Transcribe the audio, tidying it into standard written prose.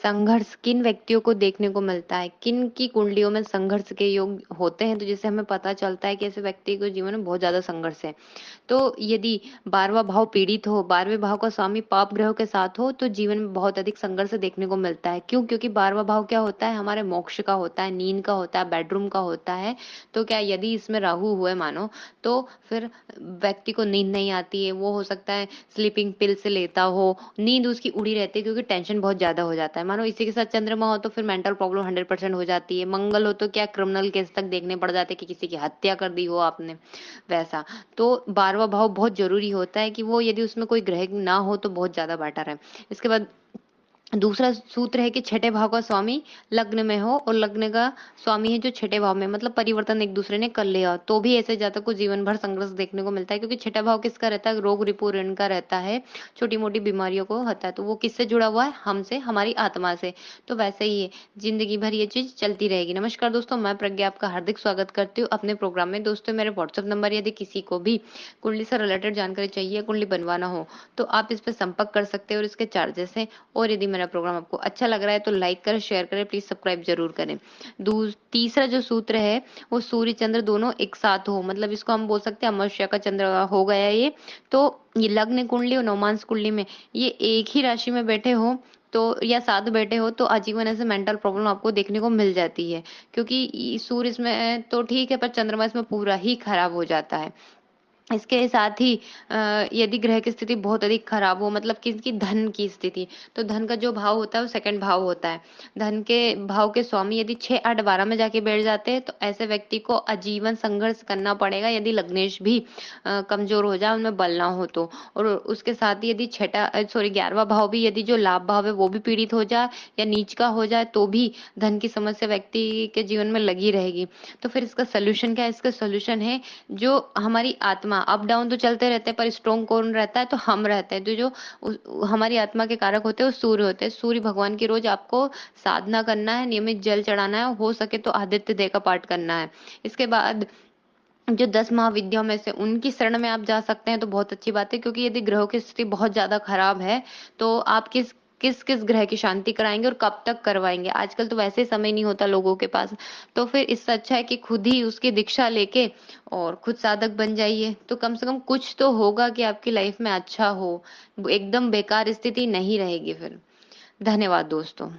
संघर्ष किन व्यक्तियों को देखने को मिलता है, किन की कुंडलियों में संघर्ष के योग होते हैं, तो जिससे हमें पता चलता है कि ऐसे व्यक्ति के जीवन में बहुत ज्यादा संघर्ष है। तो यदि 12वां भाव पीड़ित हो, 12वें भाव का स्वामी पाप ग्रहों के साथ हो, तो जीवन में बहुत अधिक संघर्ष देखने को मिलता है। क्यों? क्योंकि 12वां भाव क्या होता है? हमारे मोक्ष का होता है, नींद का होता है, बेडरूम का होता है। तो क्या यदि इसमें राहु हुए मानो, तो फिर व्यक्ति को नींद नहीं आती है। वो हो सकता है स्लीपिंग पिल से लेता हो, नींद उसकी उड़ी रहती है क्योंकि टेंशन बहुत ज्यादा हो जाता है। मानो इसी के साथ चंद्रमा हो तो फिर मेंटल प्रॉब्लम 100% हो जाती है। मंगल हो तो क्या क्रिमिनल केस तक देखने पड़ जाते हैं कि किसी की हत्या कर दी हो आपने, वैसा। तो 12वां भाव बहुत ज़रूरी होता है कि वो यदि उसमें कोई ग्रह ना हो तो बहुत ज़्यादा बेटर है। इसके बाद दूसरा सूत्र है कि छठे भाव का स्वामी लग्न में हो और लग्न का स्वामी है जो छठे भाव में, मतलब परिवर्तन एक दूसरे ने कर लिया, तो भी ऐसे जातक को जीवन भर संघर्ष देखने को मिलता है। क्योंकि छठा भाव किसका रहता है? रोग रिपू ऋण का रहता है, छोटी मोटी बीमारियों को होता है। तो वो किससे जुड़ा हुआ है? हमसे, हमारी आत्मा से। तो वैसे ही है, जिंदगी भर ये चीज चलती रहेगी। नमस्कार दोस्तों, मैं प्रज्ञा आपका हार्दिक स्वागत करती हूँ अपने प्रोग्राम में। दोस्तों, मेरे व्हाट्सएप नंबर, यदि किसी को भी कुंडली से रिलेटेड जानकारी चाहिए, कुंडली बनवाना हो, तो आप इस पर संपर्क कर सकते हैं और इसके चार्जेस हैं। और यदि मेरा प्रोग्राम आपको अच्छा लग रहा है तो लाइक करें, शेयर करें, प्लीज सब्सक्राइब जरूर करें। तीसरा जो सूत्र है वो सूर्य चंद्र दोनों एक साथ हो, मतलब इसको हम बोल सकते हैं अमावस्या का चंद्र हो गया ये। तो ये लग्न कुंडली और नवमांस कुंडली में ये एक ही राशि में बैठे हो तो, या साथ बैठे हो, तो आजीवन ऐसे मेंटल प्रॉब्लम आपको देखने को मिल जाती है। क्योंकि सूर्य इसमें तो ठीक है पर चंद्रमा इसमें पूरा ही खराब हो जाता है। इसके साथ ही यदि ग्रह की स्थिति बहुत अधिक खराब हो, मतलब किसी धन की स्थिति, तो धन का जो भाव होता है वो सेकंड भाव होता है। धन के भाव के स्वामी यदि 6, 8, 12 में जाके बैठ जाते हैं तो ऐसे व्यक्ति को आजीवन संघर्ष करना पड़ेगा, यदि लग्नेश भी कमजोर हो जाए, उनमें बल ना हो तो। और उसके साथ ही यदि 11वां भाव भी, यदि जो लाभ भाव है वो भी पीड़ित हो जाए या नीच का हो जाए, तो भी धन की समस्या व्यक्ति के जीवन में लगी रहेगी। तो फिर इसका सोल्यूशन क्या है? इसका सोल्यूशन है, जो हमारी आत्मा, अप डाउन तो चलते रहते हैं पर स्ट्रॉन्ग कौन रहता है? तो हम रहते हैं। तो जो हमारी आत्मा के कारक होते हैं वो सूर्य होते हैं। सूर्य भगवान की रोज आपको साधना करना है, नियमित जल चढ़ाना है, हो सके तो आदित्य देव का पाठ करना है। इसके बाद जो 10 महाविद्याओं में से उनकी शरण में आप जा सकते हैं तो बहुत अच्छी बात है। क्योंकि यदि ग्रहों की स्थिति बहुत ज्यादा खराब है तो आप किस किस किस ग्रह की शांति कराएंगे और कब तक करवाएंगे? आजकल तो वैसे ही समय नहीं होता लोगों के पास। तो फिर इससे अच्छा है कि खुद ही उसकी दीक्षा लेके और खुद साधक बन जाइए, तो कम से कम कुछ तो होगा कि आपकी लाइफ में अच्छा हो। एकदम बेकार स्थिति नहीं रहेगी फिर। धन्यवाद दोस्तों।